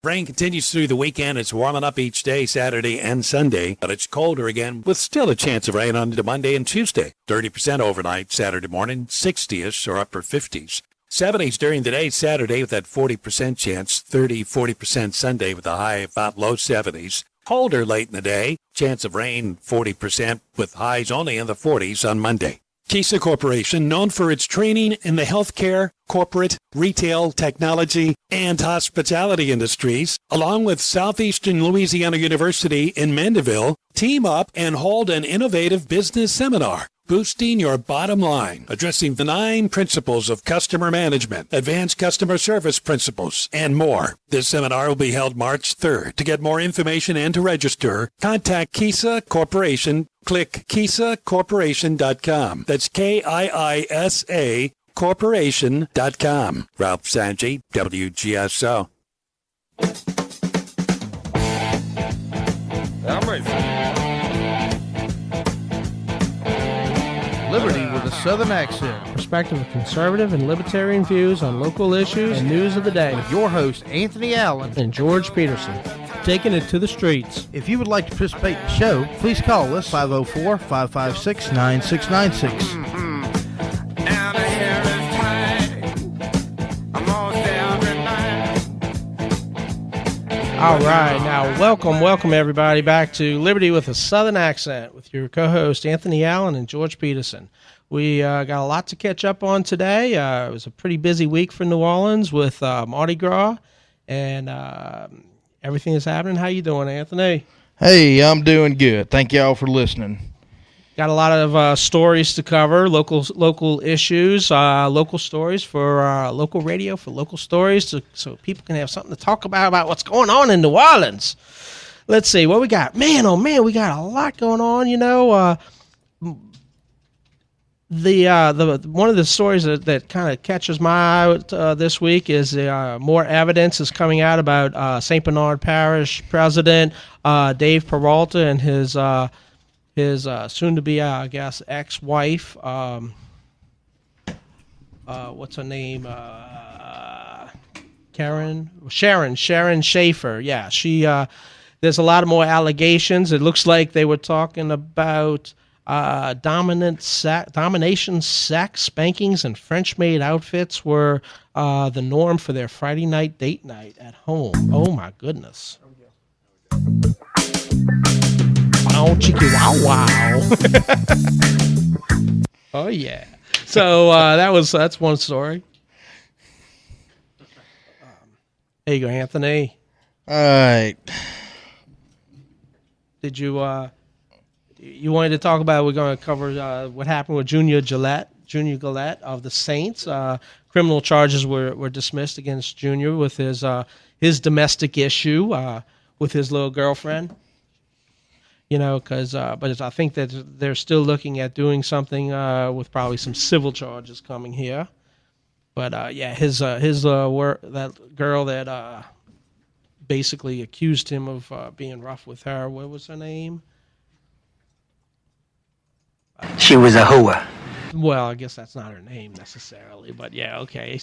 Rain continues through the weekend. It's warming up each day, Saturday and Sunday, but it's colder again with still a chance of rain on to Monday and Tuesday. 30% overnight Saturday morning, 60-ish or upper 50s. 70s during the day Saturday with that 40% chance, 40% Sunday with a high about low 70s. Colder late in the day, chance of rain 40% with highs only in the 40s on Monday. Kisa Corporation, known for its training in the healthcare, corporate, retail, technology, and hospitality industries, along with Southeastern Louisiana University in Mandeville, team up and hold an innovative business seminar, Boosting Your Bottom Line, addressing the 9 principles of customer management, advanced customer service principles, and more. This seminar will be held March 3rd. To get more information and to register, contact Kisa Corporation. Click KisaCorporation.com. That's KIISA Corporation.com. Ralph Sanji, WGSO. I'm ready. Liberty with a Southern accent. Perspective of conservative and libertarian views on local issues and news of the day. With your host, Anthony Allen And George Peterson. Taking it to the streets. If you would like to participate in the show, please call us 504-556-9696. All right, now welcome everybody back to Liberty with a Southern Accent with your co-host Anthony Allen and George Peterson. We got a lot to catch up on today. It was a pretty busy week for New Orleans with Mardi Gras and everything that's happening. How you doing, Anthony? Hey, I'm doing good. Thank y'all for listening. Got a lot of stories to cover, local issues, local stories for local radio, for local stories, so people can have something to talk about what's going on in New Orleans. Let's see what we got. Man, oh man, we got a lot going on. You know, the one of the stories that kind of catches my eye this week is more evidence is coming out about St. Bernard Parish President Dave Peralta and his soon-to-be, I guess, ex-wife, what's her name? Sharon Schaefer. Yeah, she. There's a lot of more allegations. It looks like they were talking about domination sex, spankings, and French-maid outfits were the norm for their Friday night date night at home. Oh my goodness. Oh, cheeky wow wow. Oh yeah. So that's one story. There you go, Anthony. All right. Did you wanted to talk about? We're going to cover what happened with Junior Gillette of the Saints. Criminal charges were dismissed against Junior with his domestic issue with his little girlfriend. You know, but I think that they're still looking at doing something with probably some civil charges coming here. But yeah, his that girl that basically accused him of being rough with her. What was her name? She was a hooah. Well, I guess that's not her name necessarily, but yeah, okay.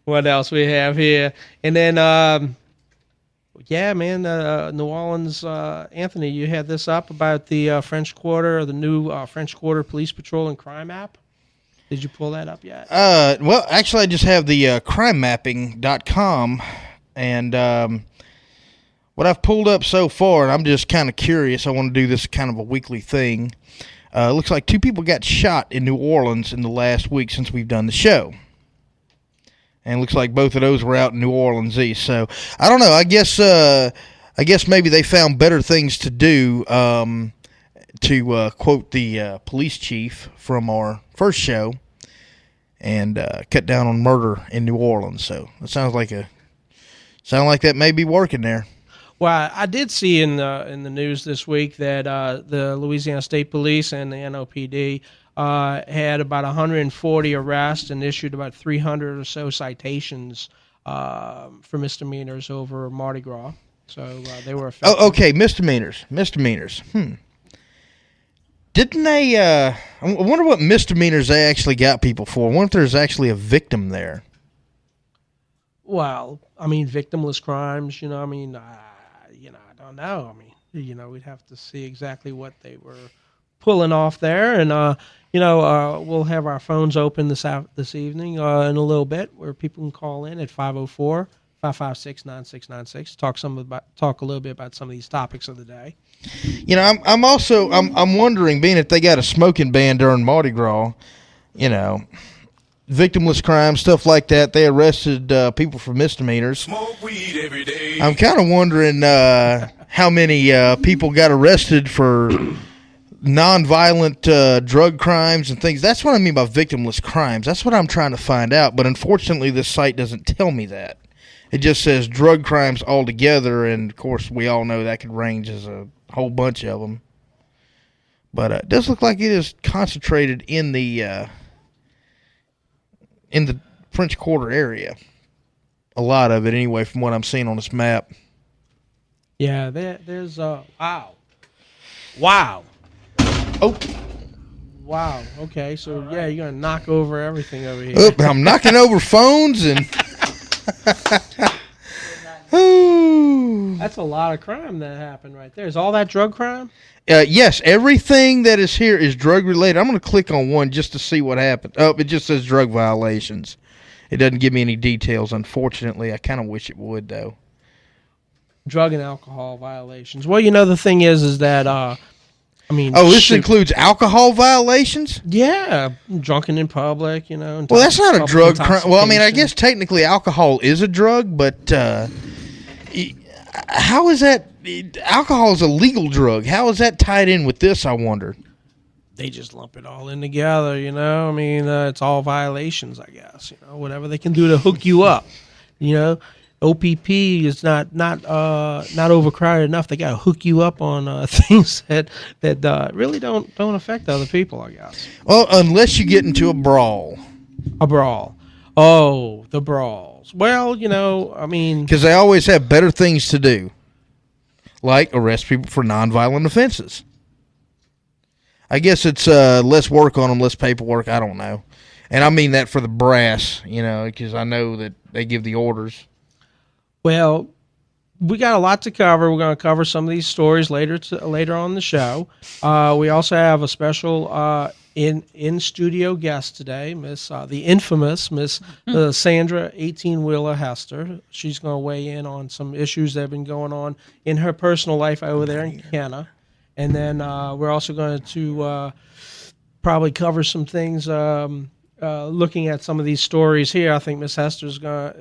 What else we have here? And then. Yeah, man, New Orleans, Anthony, you had this up about the French Quarter, the new French Quarter Police Patrol and Crime app. Did you pull that up yet? Well, actually, I just have the crimemapping.com, and what I've pulled up so far, and I'm just kind of curious, I want to do this kind of a weekly thing. It looks like 2 people got shot in New Orleans in the last week since we've done the show. And it looks like both of those were out in New Orleans East. So, I don't know. I guess maybe they found better things to do, to quote the police chief from our first show, and cut down on murder in New Orleans. So, it sounds like that may be working there. Well, I did see in the news this week that the Louisiana State Police and the NOPD had about 140 arrests and issued about 300 or so citations for misdemeanors over Mardi Gras. So they were effective. Oh, okay, misdemeanors. Didn't they? I wonder what misdemeanors they actually got people for. I wonder if there's actually a victim there. Well, I mean, victimless crimes. I don't know. I mean, we'd have to see exactly what they were pulling off there, and we'll have our phones open this evening in a little bit, where people can call in at 504-556-9696. Talk a little bit about some of these topics of the day. I'm wondering, being if they got a smoking ban during Mardi Gras, victimless crime, stuff like that. They arrested people for misdemeanors. Smoke weed every day. I'm kind of wondering how many people got arrested for nonviolent drug crimes and things. That's what I mean by victimless crimes. That's what I'm trying to find out. But unfortunately, this site doesn't tell me that. It just says drug crimes altogether, and of course, we all know that could range as a whole bunch of them. But it does look like it is concentrated in the French Quarter area. A lot of it, anyway, from what I'm seeing on this map. Yeah, there's wow. Oh, Wow. Okay. So yeah, you're gonna knock over everything over here. I'm knocking over phones and. Ooh. That's a lot of crime that happened right there. Is all that drug crime? Yes, everything that is here is drug related. I'm going to click on one just to see what happened. Oh, it just says drug violations. It doesn't give me any details, unfortunately. I kind of wish it would, though. Drug and alcohol violations. Well, the thing is that this includes alcohol violations? Yeah, drunken in public, Well, that's not a drug crime. Well, I mean, I intoxication. guess technically alcohol is a drug, but how is that? Alcohol is a legal drug. How is that tied in with this, I wonder? They just lump it all in together, I mean, it's all violations, I guess. Whatever they can do to hook you up. OPP is not overcrowded enough. They got to hook you up on things that really don't affect other people, I guess. Well, unless you get into a brawl. A brawl. Oh, the brawls. Well, I mean, Because they always have better things to do, like arrest people for nonviolent offenses. I guess it's less work on them, less paperwork. I don't know. And I mean that for the brass, because I know that they give the orders. well, we got a lot to cover. We're going to cover some of these stories later on the show. We also have a special in studio guest today, the infamous Miss Sandra 18-Wheeler Hester. She's going to weigh in on some issues that have been going on in her personal life over there in Canada. And then we're also going to probably cover some things looking at some of these stories here. I think Miss 18-Wheeler is going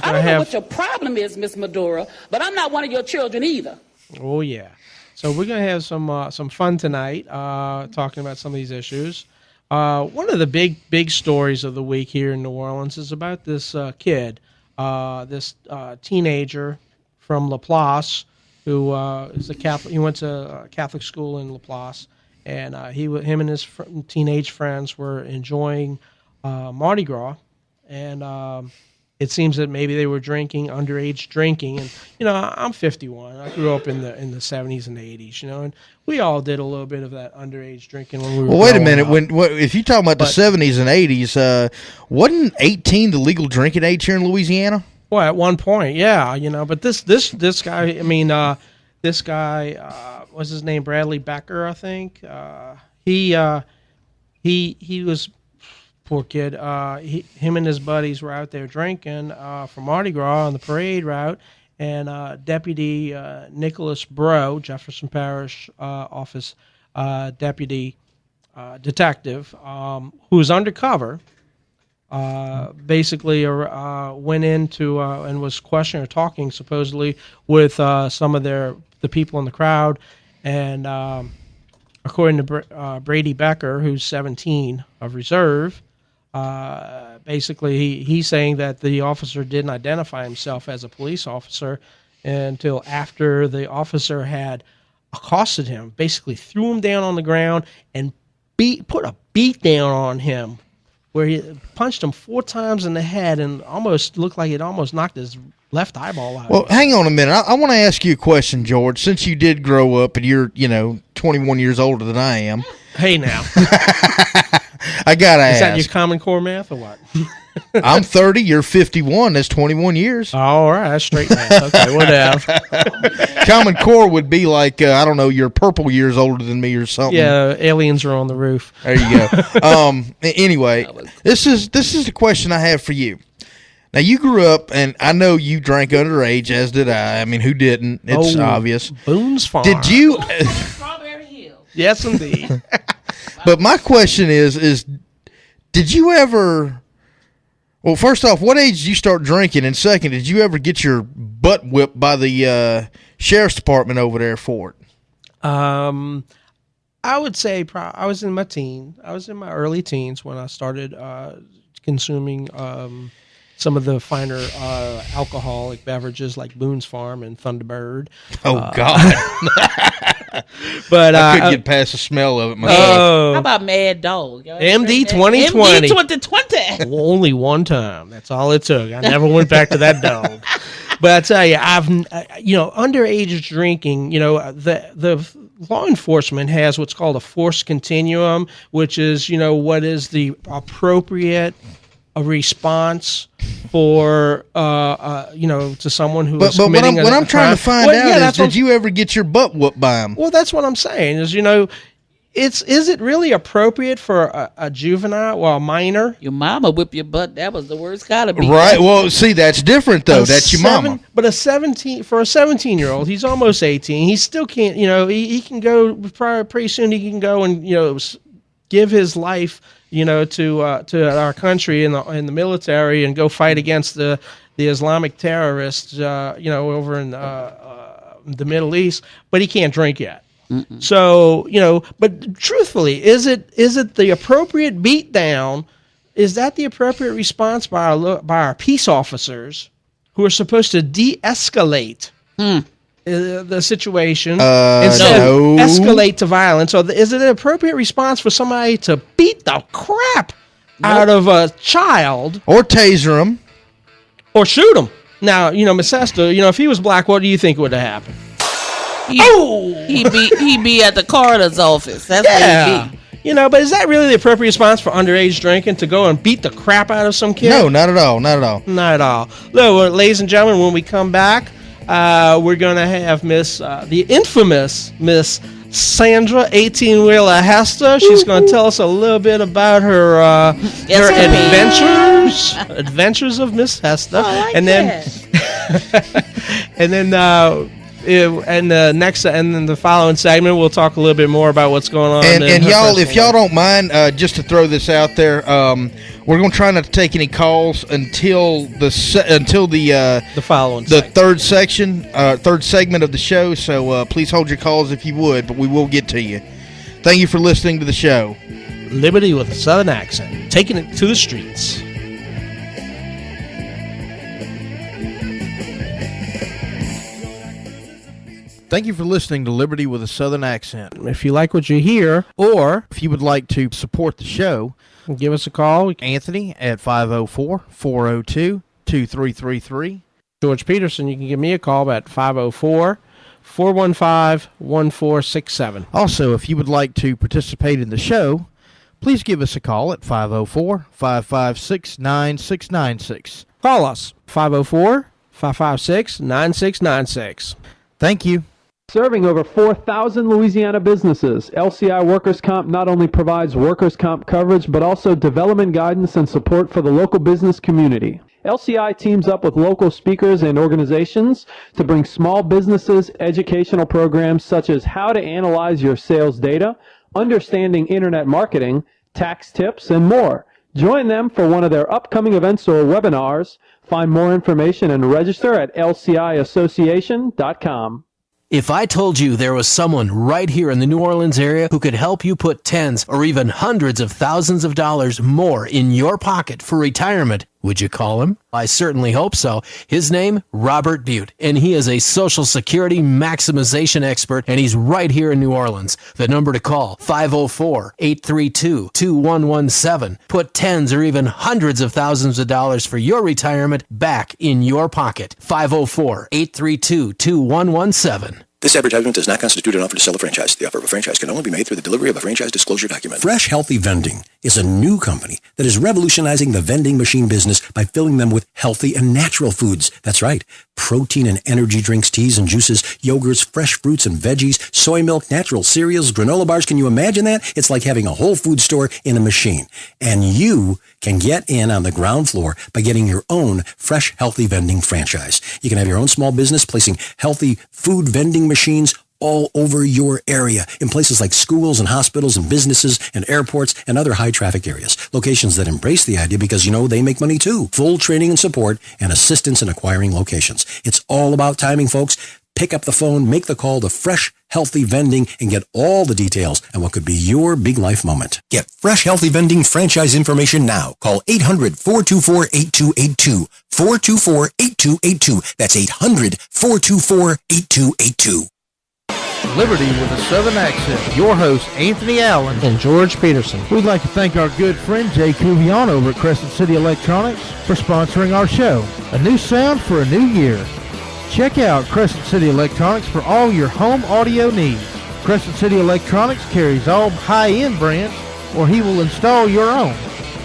to I don't know have. what your problem is, Miss Medora, but I'm not one of your children either. Oh yeah. So we're going to have some fun tonight talking about some of these issues. One of the big stories of the week here in New Orleans is about this kid, this teenager from Laplace, who is a Catholic. He went to a Catholic school in Laplace, and him and his teenage friends were enjoying Mardi Gras, and it seems that maybe they were underage drinking. And I'm 51. I grew up in the 70s and 80s, and we all did a little bit of that underage drinking when we were. Well, wait a growing minute. up. If you're talking about the 70s and 80s, wasn't 18 the legal drinking age here in Louisiana? Well, at one point, yeah, but this guy, I mean, this guy, what's his name? Bradley Becker, I think. He was poor kid. Him and his buddies were out there drinking for Mardi Gras on the parade route, and Deputy Nicholas Bro, Jefferson Parish Office Deputy Detective, who was undercover. Basically went into and was questioning or talking supposedly with some of the people in the crowd, and according to Brady Becker, who's 17 of reserve, basically he's saying that the officer didn't identify himself as a police officer until after the officer had accosted him, basically threw him down on the ground and put a beat down on him, where he punched him 4 times in the head and almost looked like it almost knocked his left eyeball out. Well, hang on a minute. I want to ask you a question, George. Since you did grow up and you're, 21 years older than I am. Hey, now. I got to ask. Is that your Common Core math or what? I'm 30. You're 51. That's 21 years. All right, that's straight math. Okay, whatever. Common Core would be like I don't know. You're purple years older than me or something. Yeah, aliens are on the roof. There you go. Anyway, this is the question I have for you. Now, you grew up, and I know you drank underage, as did I. I mean, who didn't? It's obvious. Boone's Farm. Did you? Strawberry Hill. Yes, indeed. But my question is did you ever? Well, first off, what age did you start drinking? And second, did you ever get your butt whipped by the sheriff's department over there for it? I would say I was in my early teens when I started consuming some of the finer alcoholic beverages like Boone's Farm and Thunderbird. Oh, God. But I couldn't get past the smell of it myself. How about Mad Dog? MD 2020. MD 2020. Only one time. That's all it took. I never went back to that dog. But I tell you, underage drinking, the law enforcement has what's called a force continuum, which is, what is the appropriate response for, to someone who is committing what I'm trying to find out is, did you ever get your butt whooped by him? Well, that's what I'm saying is, is it really appropriate for a juvenile or a minor? Your mama whip your butt. That was the worst gotta be. Right. Well, see, that's different though. That's your mama. But for a 17-year-old, he's almost 18. He still can't. He can go pretty soon. He can go and give his life. To our country in the military and go fight against the Islamic terrorists. Over in the Middle East, but he can't drink yet. Mm-mm. So, but truthfully, is it the appropriate beat down? Is that the appropriate response by our peace officers who are supposed to de-escalate the situation instead of escalate to violence? Or is it an appropriate response for somebody to beat the crap out of a child? Or taser him. Or shoot him? Now, Miss Esther, if he was black, what do you think would have happened? He'd be at the coroner's office. That's where he'd be. But is that really the appropriate response for underage drinking, to go and beat the crap out of some kid? No, not at all. Not at all. Not at all. Look, ladies and gentlemen, when we come back, we're going to have the infamous Miss Sandra 18-Wheeler Hester. She's going to tell us a little bit about her adventures of Miss Hester. And then the following segment, we'll talk a little bit more about what's going on. And y'all, if y'all don't mind, just to throw this out there, we're going to try not to take any calls until the following third segment of the show. So please hold your calls if you would, but we will get to you. Thank you for listening to the show. Liberty with a Southern accent, taking it to the streets. Thank you for listening to Liberty with a Southern accent. If you like what you hear, or if you would like to support the show, give us a call. Anthony at 504-402-2333. George Peterson, you can give me a call at 504-415-1467. Also, if you would like to participate in the show, please give us a call at 504-556-9696. Call us, 504-556-9696. Thank you. Serving over 4,000 Louisiana businesses, LCI Workers' Comp not only provides workers' comp coverage, but also development guidance and support for the local business community. LCI teams up with local speakers and organizations to bring small businesses educational programs such as how to analyze your sales data, understanding internet marketing, tax tips, and more. Join them for one of their upcoming events or webinars. Find more information and register at lciassociation.com. If I told you there was someone right here in the New Orleans area who could help you put tens or even hundreds of thousands of dollars more in your pocket for retirement, would you call him? I certainly hope so. His name, Robert Butte, and he is a Social Security maximization expert, and he's right here in New Orleans. The number to call, 504-832-2117. Put tens or even hundreds of thousands of dollars for your retirement back in your pocket. 504-832-2117. This advertisement does not constitute an offer to sell a franchise. The offer of a franchise can only be made through the delivery of a franchise disclosure document. Fresh Healthy Vending is a new company that is revolutionizing the vending machine business by filling them with healthy and natural foods. That's right. Protein and energy drinks, teas and juices, yogurts, fresh fruits and veggies, soy milk, natural cereals, granola bars. Can you imagine that? It's like having a whole food store in a machine. And you can get in on the ground floor by getting your own Fresh Healthy Vending franchise. You can have your own small business placing healthy food vending machines all over your area in places like schools and hospitals and businesses and airports and other high traffic areas. Locations that embrace the idea because, they make money too. Full training and support and assistance in acquiring locations. It's all about timing, folks. Pick up the phone, make the call to Fresh Healthy Vending, and get all the details on what could be your big life moment. Get Fresh Healthy Vending franchise information now. Call 800-424-8282. 424-8282. That's 800-424-8282. Liberty with a Southern accent. Your host, Anthony Allen. And George Peterson. We'd like to thank our good friend Jay Cuvion over at Crescent City Electronics for sponsoring our show. A new sound for a new year. Check out Crescent City Electronics for all your home audio needs. Crescent City Electronics carries all high-end brands, or he will install your own.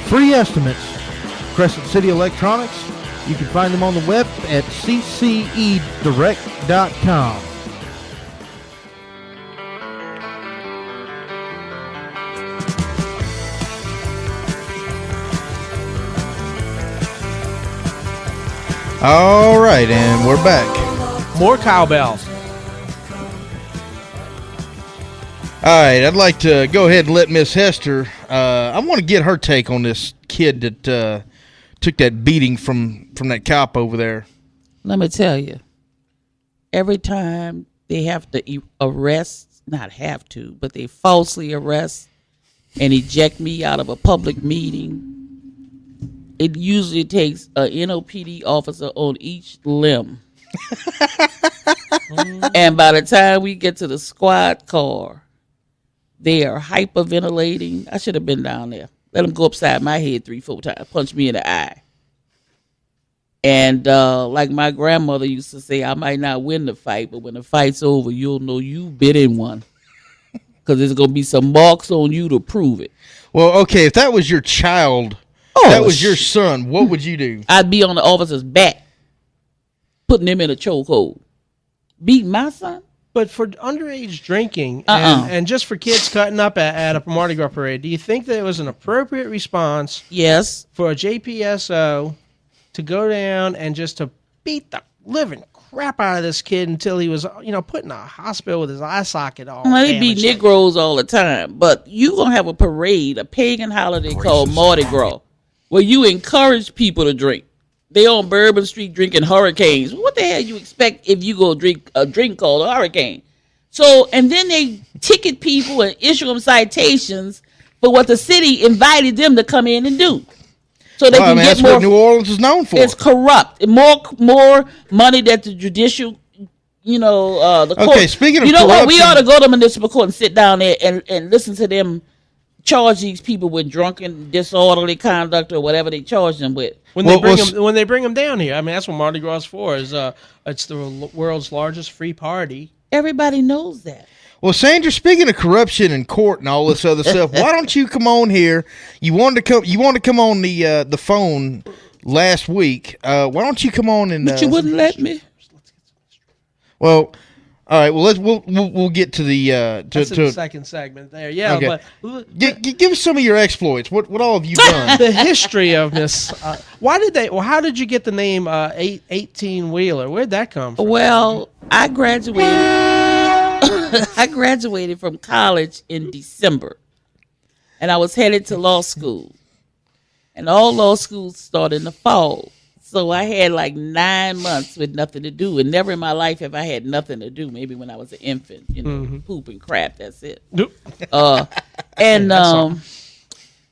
Free estimates. Crescent City Electronics. You can find them on the web at ccedirect.com. All right, and we're back. More cowbells. All right, I'd like to go ahead and let Miss Hester. I want to get her take on this kid that took that beating from that cop over there. Let me tell you, every time they have to arrest, not have to, but they falsely arrest and eject me out of a public meeting, it usually takes a NOPD officer on each limb. And by the time we get to the squad car, they are hyperventilating. I should have been down there. Let them go upside my head 3-4 times, punch me in the eye. And like my grandmother used to say, I might not win the fight, but when the fight's over, you'll know you've been in one. Because there's going to be some marks on you to prove it. Well, okay, if that was your child... that was your son, what would you do? I'd be on the officer's back, putting him in a chokehold. Beat my son? But for underage drinking and just for kids cutting up at a Mardi Gras parade, do you think that it was an appropriate response? Yes. For a JPSO to go down and just to beat the living crap out of this kid until he was, put in a hospital with his eye socket all They beat Negroes all the time. But you going to have a parade, a pagan holiday called Mardi Gras, where you encourage people to drink. They on Bourbon Street drinking hurricanes. What the hell you expect if you go drink a drink called a hurricane? So, and then they ticket people and issue them citations for what the city invited them to come in and do. So they can get that's more. What New Orleans is known for. It's corrupt. More money that the judicial, the court. Okay, speaking of what? We ought to go to municipal court and sit down there and listen to them charge these people with drunken, disorderly conduct or whatever they charge them with. When they bring them down here, I mean, that's what Mardi Gras is for. It's the world's largest free party. Everybody knows that. Well, Sandra, speaking of corruption in court and all this other stuff, why don't you come on here? You wanted to come on the phone last week. Why don't you come on and? But you wouldn't let me. Well, all right. Well, we'll get to the That's the second segment there. Yeah, okay. But give us some of your exploits. What all have you done? The history of Miss. How did you get the name 18 Wheeler? Where'd that come from? Well, I graduated. I graduated from college in December, and I was headed to law school. And all law schools start in the fall. So I had like 9 months with nothing to do. And never in my life have I had nothing to do. Maybe when I was an infant, poop and crap, that's it.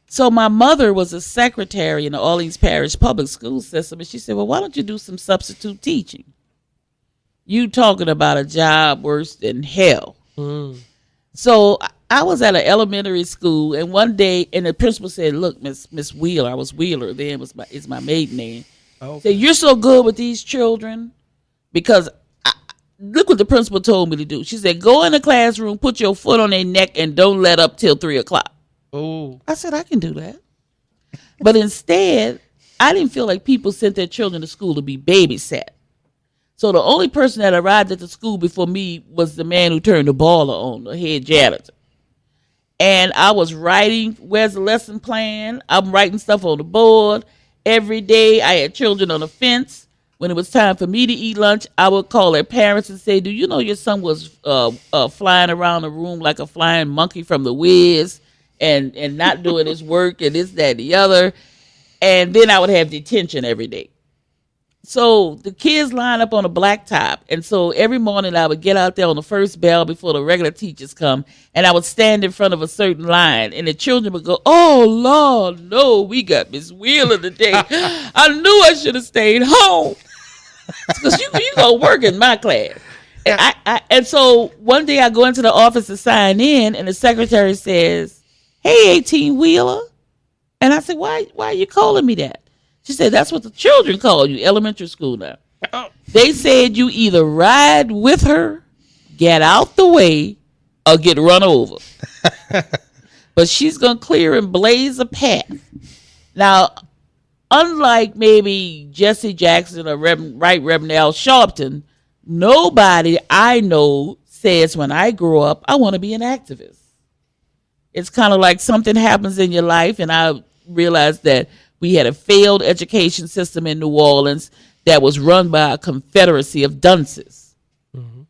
So my mother was a secretary in the Orleans Parish Public School System. And she said, well, why don't you do some substitute teaching? You talking about a job worse than hell. So I was at an elementary school, and one day, and the principal said, look, Miss Wheeler, I was Wheeler then, it's my maiden name. Okay. Said, you're so good with these children because look what the principal told me to do. She said, go in the classroom, put your foot on their neck, and don't let up till 3 o'clock. Oh. I said, I can do that. But instead, I didn't feel like people sent their children to school to be babysat. So the only person that arrived at the school before me was the man who turned the boiler on, the head janitor. And I was writing, where's the lesson plan? I'm writing stuff on the board. Every day I had children on the fence. When it was time for me to eat lunch, I would call their parents and say, do you know your son was flying around the room like a flying monkey from the Wiz and not doing his work and this, that, and the other? And then I would have detention every day. So the kids line up on a blacktop. And so every morning I would get out there on the first bell before the regular teachers come. And I would stand in front of a certain line. And the children would go, oh, Lord, no, we got Miss Wheeler today. I knew I should have stayed home. Because you go work in my class. And, and so one day I go into the office to sign in. And the secretary says, hey, 18-wheeler. And I said, why are you calling me that? She said, that's what the children call you, elementary school now. They said you either ride with her, get out the way, or get run over. But she's going to clear and blaze a path. Now, unlike maybe Jesse Jackson or Reverend Al Sharpton, nobody I know says when I grow up, I want to be an activist. It's kind of like something happens in your life, and I realized that we had a failed education system in New Orleans that was run by a confederacy of dunces. Mm-hmm.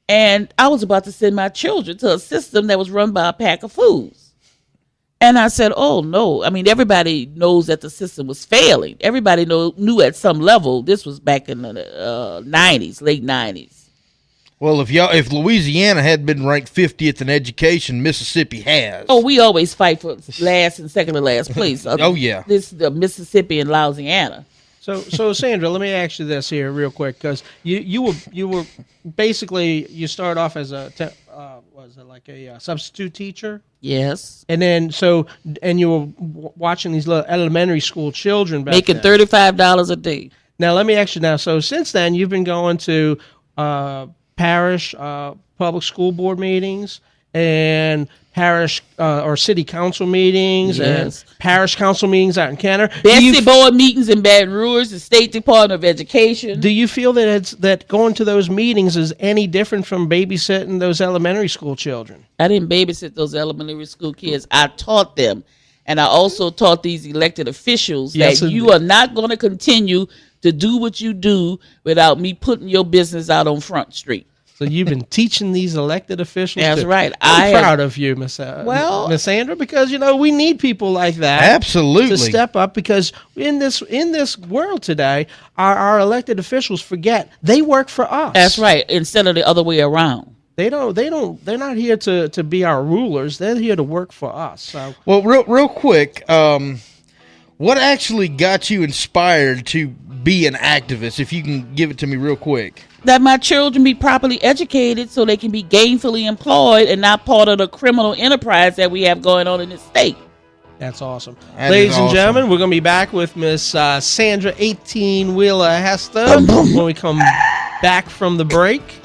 And I was about to send my children to a system that was run by a pack of fools. And I said, oh, no. I mean, everybody knows that the system was failing. Everybody knew at some level. This was back in the 90s, late 90s. Well, if Louisiana had been ranked 50th in education, Mississippi has. Oh, we always fight for last and second to last place. Oh, yeah. This is the Mississippi and Louisiana. So Sandra, let me ask you this here real quick, because you were basically, you started off as a was it like a substitute teacher? Yes. And then and you were watching these little elementary school children back making then. $35 a day. Now let me ask you now. So since then, you've been going to parish public school board meetings and parish or city council meetings, yes, and parish council meetings out in Canada. Bessie board meetings in Baton Rouge, the State Department of Education. Do you feel that going to those meetings is any different from babysitting those elementary school children? I didn't babysit those elementary school kids. I taught them. And I also taught these elected officials that you are not going to continue to do what you do without me putting your business out on Front Street. So you've been teaching these elected officials. That's right. I'm proud of you, Miss Sandra, because we need people like that. Absolutely. To step up, because in this world today, our elected officials forget they work for us. That's right. Instead of the other way around. They're not here to be our rulers. They're here to work for us. So. Well, real quick, what actually got you inspired to be an activist, if you can give it to me real quick? That my children be properly educated so they can be gainfully employed and not part of the criminal enterprise that we have going on in this state. That's awesome. Ladies and gentlemen, we're going to be back with Miss Sandra 18-Wheeler Hester when we come back from the break.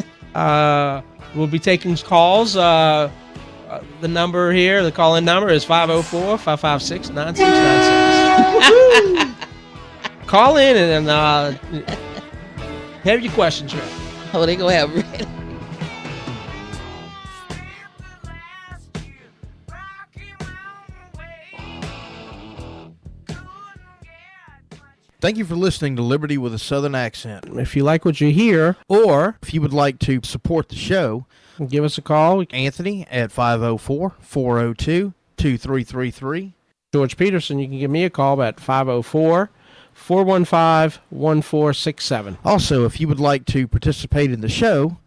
We'll be taking calls. The number here, the call-in number is 504-556-9696. Call in and have your questions ready. Oh, they gonna have ready. Thank you for listening to Liberty with a Southern Accent. If you like what you hear, or if you would like to support the show, give us a call. Anthony at 504-402-2333. George Peterson, you can give me a call at 504-415-1467. Also, if you would like to participate in the show,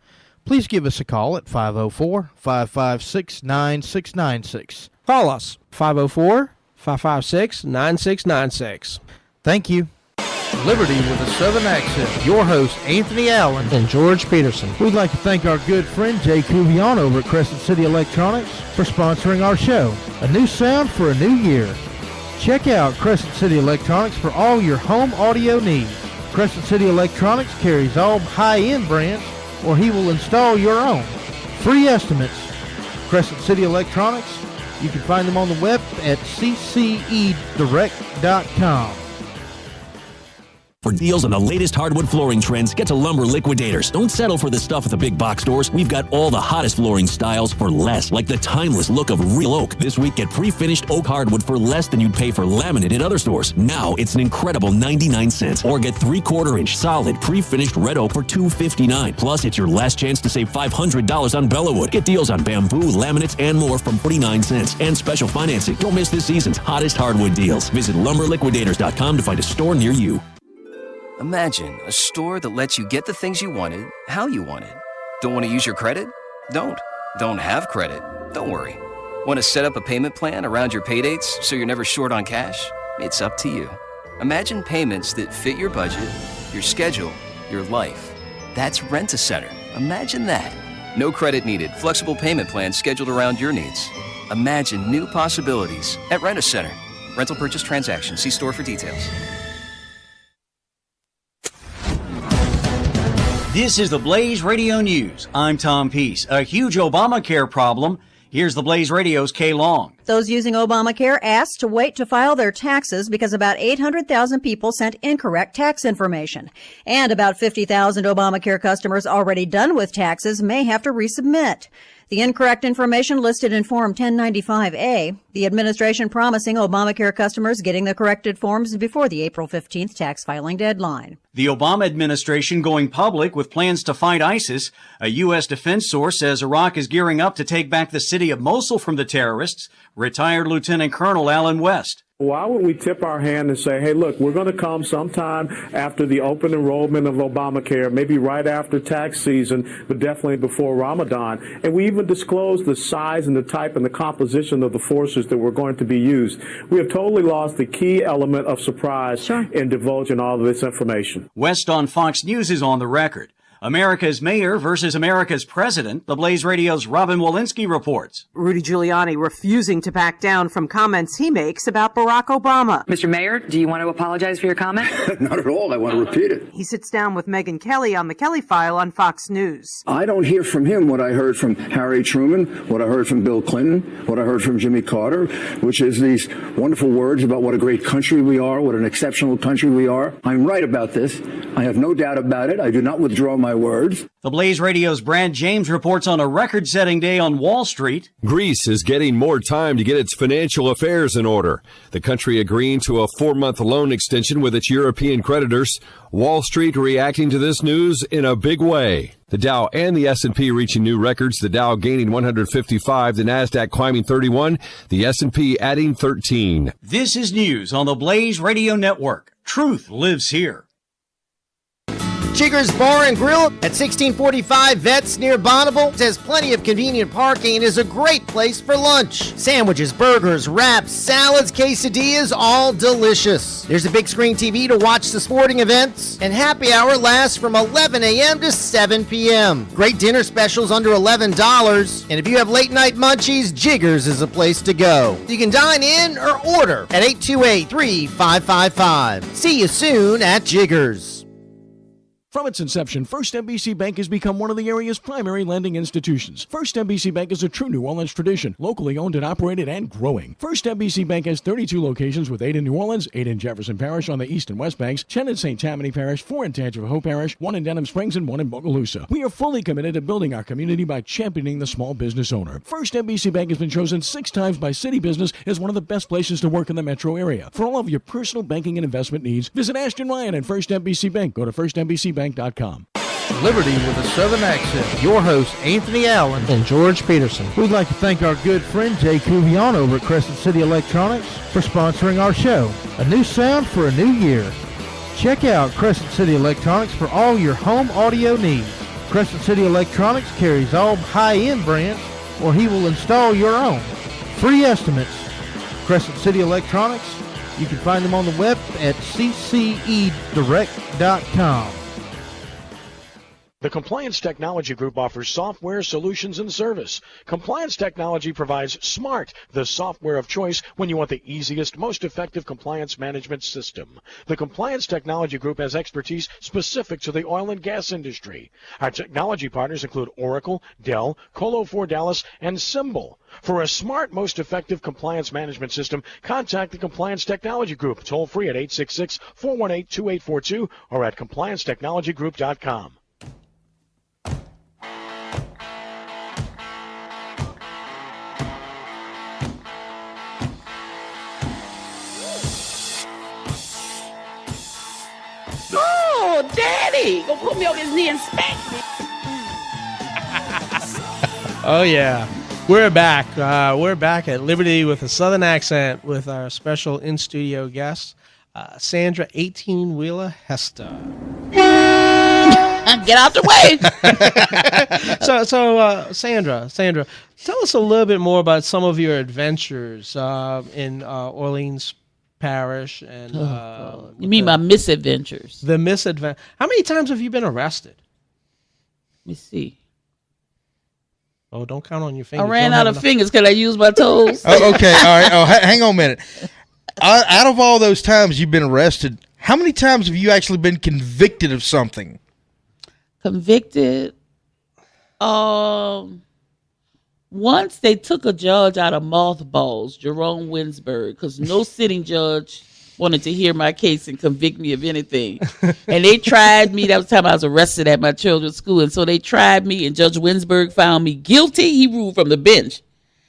please give us a call at 504-556-9696. Call us, 504-556-9696. Thank you. Liberty with a Southern Accent. Your host, Anthony Allen. And George Peterson. We'd like to thank our good friend Jay Cuvion over at Crescent City Electronics for sponsoring our show. A new sound for a new year. Check out Crescent City Electronics for all your home audio needs. Crescent City Electronics carries all high-end brands or he will install your own. Free estimates. Crescent City Electronics. You can find them on the web at ccedirect.com. For deals on the latest hardwood flooring trends, get to Lumber Liquidators. Don't settle for the stuff at the big box stores. We've got all the hottest flooring styles for less, like the timeless look of real oak. This week, get pre-finished oak hardwood for less than you'd pay for laminate at other stores. Now, it's an incredible 99 cents. Or get 3/4-inch solid pre-finished red oak for $2.59. Plus, it's your last chance to save $500 on Bellawood. Get deals on bamboo, laminates, and more from 49 cents. And special financing. Don't miss this season's hottest hardwood deals. Visit lumberliquidators.com to find a store near you. Imagine a store that lets you get the things you wanted, how you wanted. Don't want to use your credit? Don't. Don't have credit? Don't worry. Want to set up a payment plan around your paydates so you're never short on cash? It's up to you. Imagine payments that fit your budget, your schedule, your life. That's Rent-A-Center. Imagine that. No credit needed. Flexible payment plans scheduled around your needs. Imagine new possibilities at Rent-A-Center. Rental purchase transaction. See store for details. This is the Blaze Radio News. I'm Tom Peace. A huge Obamacare problem. Here's the Blaze Radio's Kay Long. Those using Obamacare asked to wait to file their taxes because about 800,000 people sent incorrect tax information. And about 50,000 Obamacare customers already done with taxes may have to resubmit. The incorrect information listed in Form 1095A, the administration promising Obamacare customers getting the corrected forms before the April 15th tax filing deadline. The Obama administration going public with plans to fight ISIS. A U.S. defense source says Iraq is gearing up to take back the city of Mosul from the terrorists. Retired Lieutenant Colonel Alan West. Why would we tip our hand and say, hey, look, we're going to come sometime after the open enrollment of Obamacare, maybe right after tax season, but definitely before Ramadan. And we even disclose the size and the type and the composition of the forces that were going to be used. We have totally lost the key element of surprise in divulging all of this information. West on Fox News is on the record. America's mayor versus America's president. The Blaze Radio's Robin Walensky reports. Rudy Giuliani refusing to back down from comments he makes about Barack Obama. Mr. Mayor, do you want to apologize for your comment? Not at all. I want to repeat it. He sits down with Megyn Kelly on the Kelly File on Fox News. I don't hear from him what I heard from Harry Truman, what I heard from Bill Clinton, what I heard from Jimmy Carter, which is these wonderful words about what a great country we are, what an exceptional country we are. I'm right about this. I have no doubt about it. I do not withdraw my words. The Blaze Radio's Brad James reports on a record-setting day on Wall Street. Greece is getting more time to get its financial affairs in order. The country agreeing to a 4-month loan extension with its European creditors. Wall Street reacting to this news in a big way. The Dow and the S&P reaching new records, the Dow gaining 155, the NASDAQ climbing 31, the S&P adding 13. This is news on the Blaze Radio Network. Truth lives here. Chigger's Bar and Grill at 1645 Vets near Bonneville has plenty of convenient parking and is a great place for lunch. Sandwiches, burgers, wraps, salads, quesadillas, all delicious. There's a big screen TV to watch the sporting events, and happy hour lasts from 11 a.m. to 7 p.m. Great dinner specials under $11, and if you have late night munchies, Jiggers is a place to go. You can dine in or order at 828-3555. See you soon at Jiggers. From its inception, First NBC Bank has become one of the area's primary lending institutions. First NBC Bank is a true New Orleans tradition, locally owned and operated and growing. First NBC Bank has 32 locations with 8 in New Orleans, 8 in Jefferson Parish on the east and west banks, 10 in St. Tammany Parish, 4 in Tangipahoa Parish, 1 in Denham Springs, and 1 in Bogalusa. We are fully committed to building our community by championing the small business owner. First NBC Bank has been chosen 6 times by City Business as one of the best places to work in the metro area. For all of your personal banking and investment needs, visit Ashton Ryan and First NBC Bank. Go to firstnbcbank.com. Liberty with a Southern accent. Your host, Anthony Allen. And George Peterson. We'd like to thank our good friend Jay Cuvion over at Crescent City Electronics for sponsoring our show. A new sound for a new year. Check out Crescent City Electronics for all your home audio needs. Crescent City Electronics carries all high-end brands, or he will install your own. Free estimates. Crescent City Electronics. You can find them on the web at ccedirect.com. The Compliance Technology Group offers software, solutions, and service. Compliance Technology provides SMART, the software of choice when you want the easiest, most effective compliance management system. The Compliance Technology Group has expertise specific to the oil and gas industry. Our technology partners include Oracle, Dell, Colo4 Dallas, and Symbol. For a smart, most effective compliance management system, contact the Compliance Technology Group, toll free at 866-418-2842 or at compliancetechnologygroup.com. Oh, Daddy, gonna put me on his knee and spank me. Oh yeah, we're back. We're back at Liberty with a Southern accent with our special in-studio guest, Sandra 18-Wheeler Hester. Get out the way. So Sandra, tell us a little bit more about some of your adventures in Orleans Parish and you mean my misadventures? The misadventure. How many times have you been arrested? Let me see. Oh, don't count on your fingers. I ran out of fingers. Can I use my toes? Oh, okay, all right. Oh, hang on a minute. Out of all those times you've been arrested, how many times have you actually been convicted of something? Convicted? Once they took a judge out of mothballs, Jerome Winsberg, because no sitting judge wanted to hear my case and convict me of anything. And they tried me. That was the time I was arrested at my children's school. And so they tried me, and Judge Winsberg found me guilty. He ruled from the bench.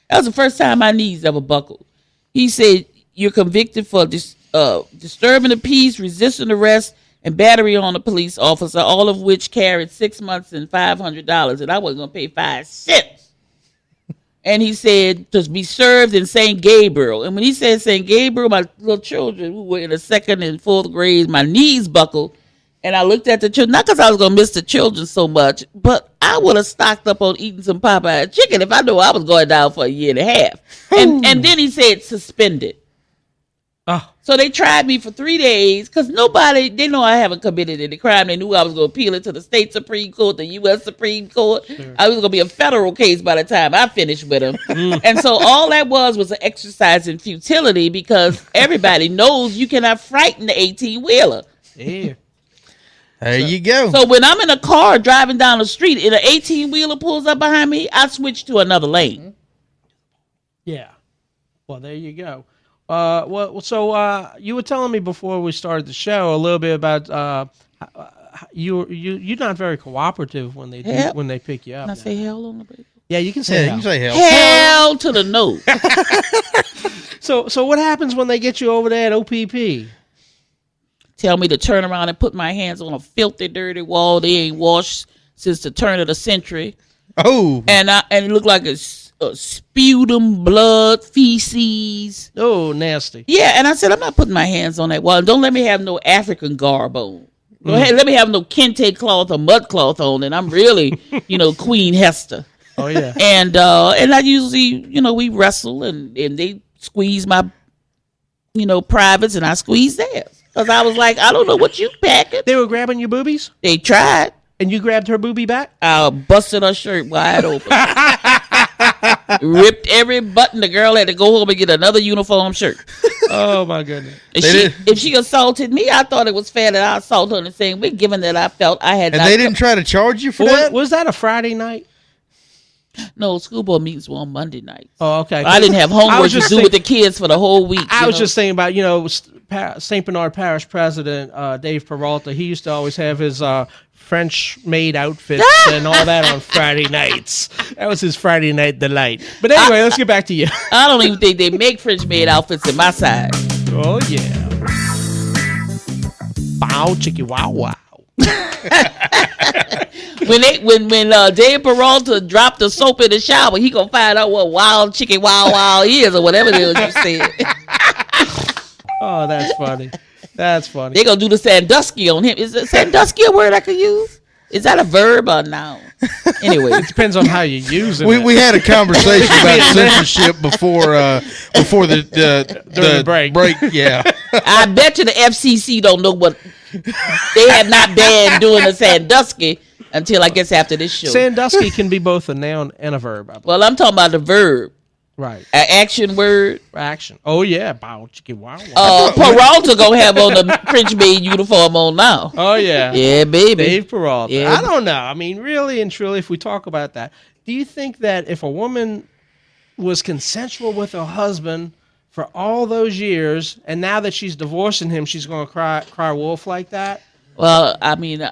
That was the first time my knees ever buckled. He said, you're convicted for disturbing the peace, resisting arrest, and battery on a police officer, all of which carried 6 months and $500. And I wasn't going to pay 5 cents. And he said to be served in St. Gabriel. And when he said St. Gabriel, my little children who were in the 2nd and 4th grade, my knees buckled. And I looked at the children, not because I was going to miss the children so much, but I would have stocked up on eating some Popeye chicken if I knew I was going down for a year and a half. And then he said suspended. Oh. So they tried me for 3 days because they know I haven't committed any crime. They knew I was going to appeal it to the state Supreme Court, the U.S. Supreme Court. Sure. I was going to be a federal case by the time I finished with them. And so all that was an exercise in futility because everybody knows you cannot frighten the 18-wheeler. Yeah. There you go. So when I'm in a car driving down the street and an 18-wheeler pulls up behind me, I switch to another lane. Yeah. Well, there you go. So you were telling me before we started the show a little bit about you're not very cooperative when they pick you up. Can I say hell on the radio? Yeah, you can say hell. You can say hell. Hell to the no. So what happens when they get you over there at OPP? Tell me to turn around and put my hands on a filthy, dirty wall they ain't washed since the turn of the century. Oh, and it looked like a sputum, blood, feces. Oh, nasty. Yeah, and I said, I'm not putting my hands on that wall. Don't let me have no African garb on. Let me have no kente cloth or mud cloth on, and I'm really, Queen Hester. Oh, yeah. And I usually, we wrestle, and they squeeze my, privates, and I squeeze theirs. Because I was like, I don't know what you packing. They were grabbing your boobies? They tried. And you grabbed her boobie back? I busted her shirt wide open. Ripped every button. The girl had to go home and get another uniform shirt. Oh, my goodness. If she assaulted me, I thought it was fair that I assault her in the same way, given that I felt I had. And they didn't try to charge you for that? Was that a Friday night? No, school board meetings were on Monday nights. Oh, okay. I didn't have homework to do with the kids for the whole week. I was just thinking about, St. Bernard Parish President Dave Peralta. He used to always have his French maid outfits and all that on Friday nights. That was his Friday night delight. But anyway, let's get back to you. I don't even think they make French maid outfits in my side. Oh, yeah. Bow, chicky, wow, wow. When Dave Peralta dropped the soap in the shower, he gonna find out what wild chicken wow is or whatever it is you said. Oh, that's funny. That's funny. They gonna do the Sandusky on him. Is Sandusky a word I could use? Is that a verb or a noun? Anyway, it depends on how you use it. We had a conversation about censorship before the break. Yeah, I bet you the FCC don't know what they have not banned doing the Sandusky. until I guess after this show. Sandusky can be both a noun and a verb. I believe. Well, I'm talking about the verb. Right. An action word. Action. Oh, yeah. Bow, chicka, wow, Peralta gonna have on the French maid uniform on now. Oh, yeah. Yeah, baby. Dave Peralta. Yeah. I don't know. I mean, really and truly, if we talk about that, do you think that if a woman was consensual with her husband for all those years, and now that she's divorcing him, she's going to cry wolf like that? Well, I mean,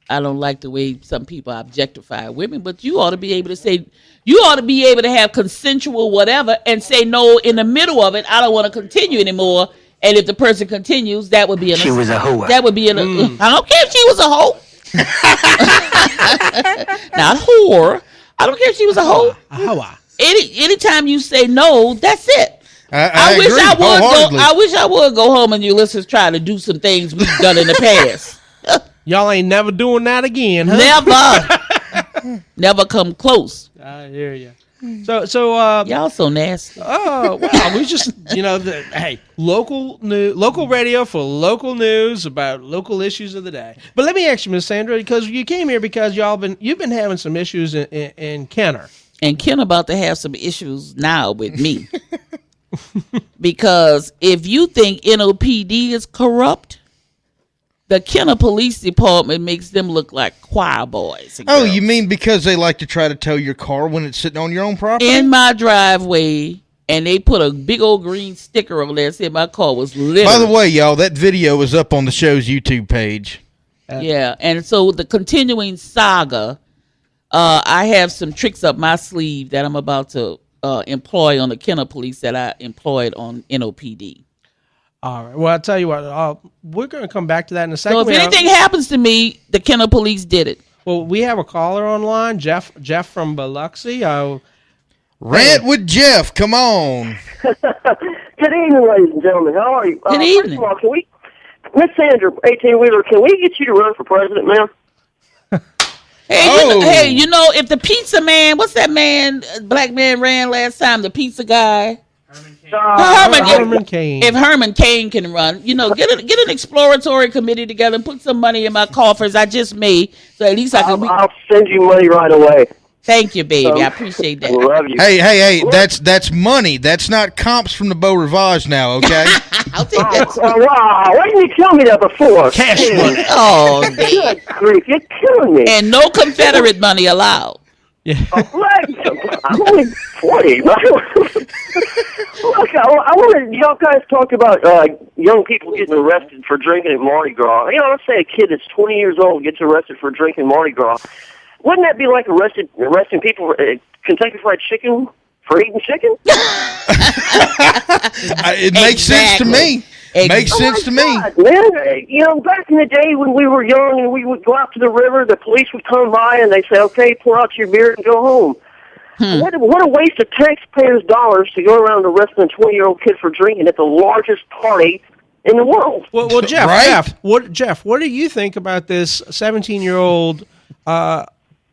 I don't like the way some people objectify women, but you ought to be able to say, you ought to be able to have consensual whatever and say no in the middle of it. I don't want to continue anymore. And if the person continues, that would be She was a hoe. That would be an. I don't care if she was a hoe. Not whore. I don't care if she was a hoe. Anytime you say no, that's it. I wish agree I would go. wholeheartedly. I wish I would go home and Ulysses try to do some things we've done in the past. Y'all ain't never doing that again, huh? Never. Never come close. I hear you. So y'all so nasty. Oh, well, we just, hey, local radio for local news about local issues of the day. But let me ask you, Miss Sandra, because you came here because you've been having some issues in Kenner. And Ken about to have some issues now with me. Because if you think NOPD is corrupt, the Kenner Police Department makes them look like choir boys. Oh, you mean because they like to try to tow your car when it's sitting on your own property? In my driveway, and they put a big old green sticker on there saying my car was littered. By the way, y'all, that video is up on the show's YouTube page. Yeah, and so the continuing saga, I have some tricks up my sleeve that I'm about to employ on the Kenner Police that I employed on NOPD. All right. Well, I'll tell you what. We're going to come back to that in a second. So if anything happens to me, the Kenner Police did it. Well, we have a caller online, Jeff from Biloxi. Rant with Jeff. Come on. Good evening, ladies and gentlemen. How are you? Good evening. First of all, can we, Miss Sandra, 18-wheeler, can we get you to run for president, ma'am? Hey, if the pizza man, what's that man, black man ran last time, the pizza guy? Herman Cain. If Herman Cain can run, get an exploratory committee together and put some money in my coffers I just made, so at least I can. I'll send you money right away. Thank you, baby. I appreciate that. Love you. Hey, that's money. That's not comps from the Beau Rivage now, okay? I'll take that. Wow, why didn't you tell me that before? Cash money. Oh, good grief, you're killing me. And no Confederate money allowed. Yeah. I'm only 40. Look, I want to. Y'all guys talk about young people getting arrested for drinking at Mardi Gras. Let's say a kid that's 20 years old gets arrested for drinking Mardi Gras. Wouldn't that be like arresting people for Kentucky Fried Chicken for eating chicken? It makes sense to me. Makes sense to me. Man, back in the day when we were young and we would go out to the river, the police would come by and they say, "Okay, pour out your beer and go home." What a waste of taxpayers' dollars to go around arresting a 20-year-old kid for drinking at the largest party in the world. Well, Jeff, Right? Jeff, what do you think about this 17-year-old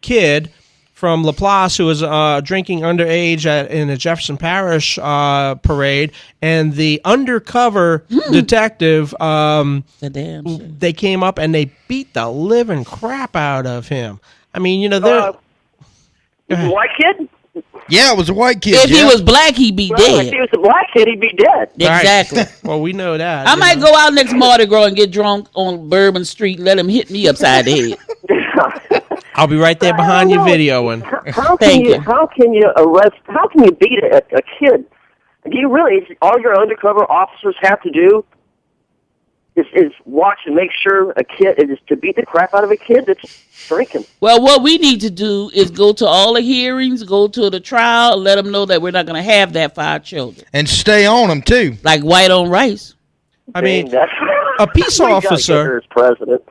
kid from Laplace who was drinking underage in a Jefferson Parish parade, and the undercover detective, they came up and they beat the living crap out of him. I mean, they're... White kid? Yeah, it was a white kid. If he was black, he'd be dead. If he was a black kid, he'd be dead. Exactly. Right. Well, we know that. I might go out next Mardi Gras and get drunk on Bourbon Street and let him hit me upside the head. I'll be right there behind you videoing. How can you beat a kid? Do you really? All your undercover officers have to do is watch and make sure a kid is to beat the crap out of a kid that's drinking. Well, what we need to do is go to all the hearings, go to the trial, let them know that we're not going to have that for our children. And stay on them, too. Like white on rice. I mean, a peace officer.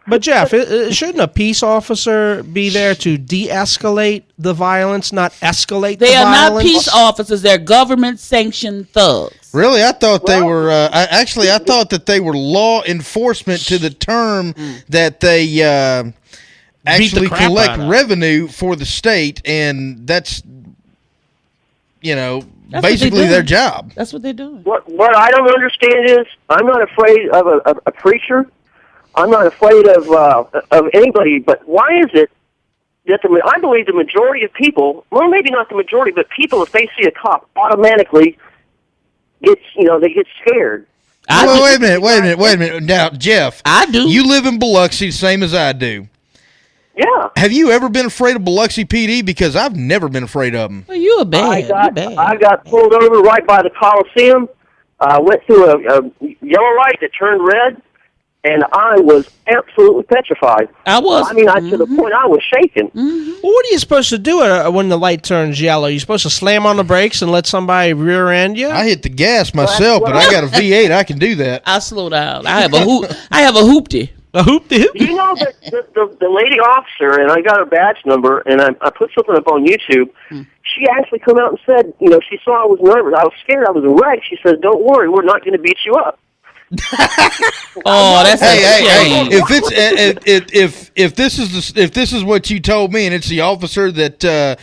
But Jeff, shouldn't a peace officer be there to de-escalate the violence, not escalate the violence? They are not peace officers. They're government-sanctioned thugs. Really? I thought they were. I thought that they were law enforcement to the term that they actually collect revenue for the state, and that's basically their job. That's what they're doing. What I don't understand is I'm not afraid of a preacher. I'm not afraid of anybody. But why is it I believe the majority of people, well, maybe not the majority, but people, if they see a cop, automatically they get scared. Well, wait a minute. Now, Jeff, I do. You live in Biloxi, the same as I do. Yeah. Have you ever been afraid of Biloxi PD? Because I've never been afraid of them. Well, you're bad. I got pulled over right by the Coliseum. I went through a yellow light that turned red, and I was absolutely petrified. I was. I mean, to the point I was shaking. Well, what are you supposed to do when the light turns yellow? Are you supposed to slam on the brakes and let somebody rear-end you? I hit the gas myself, but I got a V8. I can do that. I slow down. I have a hoopty. A hoopty? You know that the lady officer, and I got her badge number, and I put something up on YouTube. She actually come out and said, she saw I was nervous. I was scared. I was a wreck. She says, "Don't worry, we're not going to beat you up." Oh, that's hey! If this is what you told me, and it's the officer that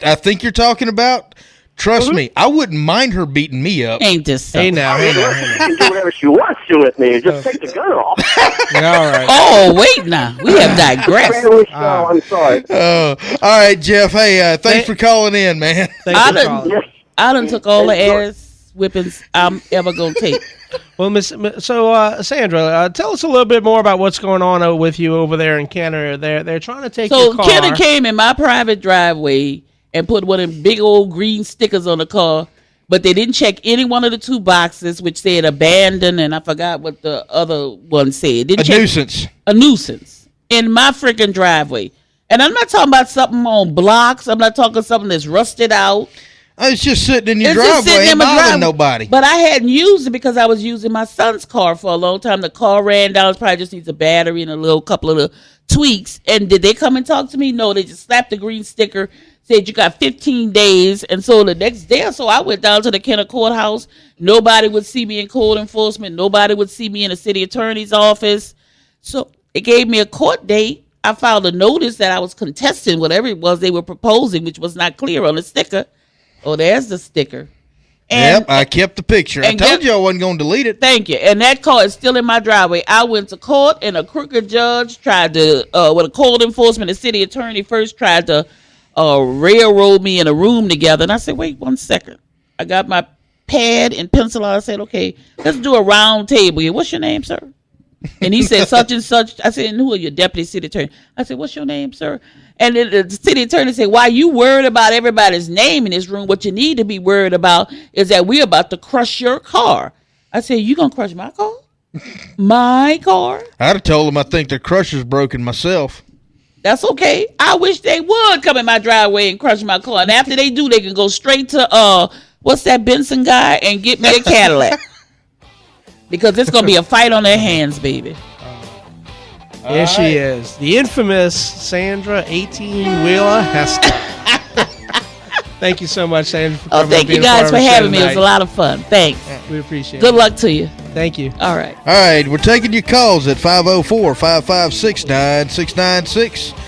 I think you're talking about, trust me, I wouldn't mind her beating me up. Ain't this so? Hey now. She can do whatever she wants to with me. Just take the gun off. Yeah, all right. Oh, wait now. We have digressed. I'm sorry. All right, Jeff. Hey, thanks for calling in, man. I done took all the ass whippings I'm ever going to take. Well, Sandra, tell us a little bit more about what's going on with you over there in Canada. They're trying to take your car. So Kenny came in my private driveway and put one of them big old green stickers on the car, but they didn't check any one of the two boxes, which said abandoned, and I forgot what the other one said. Nuisance. A nuisance in my freaking driveway. And I'm not talking about something on blocks. I'm not talking something that's rusted out. It's just sitting in your driveway, ain't bothering nobody. But I hadn't used it because I was using my son's car for a long time. The car ran down. It probably just needs a battery and a couple of the tweaks. And did they come and talk to me? No, they just slapped the green sticker, said you got 15 days. And so the next day or so, I went down to the Kenner courthouse. Nobody would see me in code enforcement. Nobody would see me in the city attorney's office. So it gave me a court date. I filed a notice that I was contesting whatever it was they were proposing, which was not clear on the sticker. Oh, there's the sticker. And, yep, I kept the picture. I told you I wasn't going to delete it. Thank you. And that car is still in my driveway. I went to court, and a crooked judge tried to, with a code enforcement, the city attorney first tried to railroad me in a room together. And I said, wait 1 second. I got my pad and pencil out. I said, okay, let's do a round table here. What's your name, sir? And he said, such and such. I said, and who are you, deputy city attorney? I said, what's your name, sir? And the city attorney said, why you worried about everybody's name in this room? What you need to be worried about is that we're about to crush your car. I said, you going to crush my car? My car? I'd have told him I think the crusher's broken myself. That's okay. I wish they would come in my driveway and crush my car. And after they do, they can go straight to, what's that Benson guy, and get me a Cadillac. Because it's going to be a fight on their hands, baby. Here she is. The infamous Sandra 18-wheeler Hester. Thank you so much, Sandra, for coming. Thank you guys for having me. It was a lot of fun. Thanks. We appreciate it. Good luck to you. Thank you. All right. All right, we're taking your calls at 504-556-9696.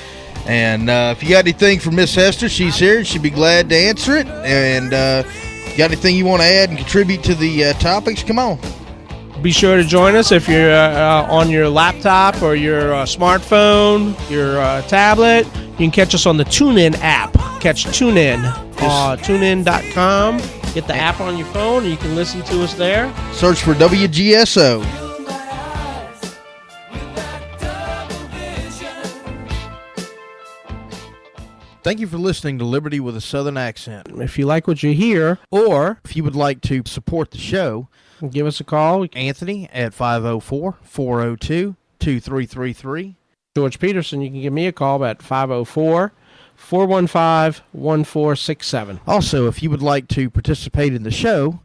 And if you got anything for Miss Hester, she's here. She'd be glad to answer it. And if you got anything you want to add and contribute to the topics, come on. Be sure to join us if you're on your laptop or your smartphone, your tablet. You can catch us on the TuneIn app. Catch TuneIn. TuneIn.com. Get the app on your phone and you can listen to us there. Search for WGSO. Thank you for listening to Liberty with a Southern Accent. If you like what you hear, or if you would like to support the show, give us a call. Anthony at 504-402-2333. George Peterson, you can give me a call at 504-415-1467. Also, if you would like to participate in the show,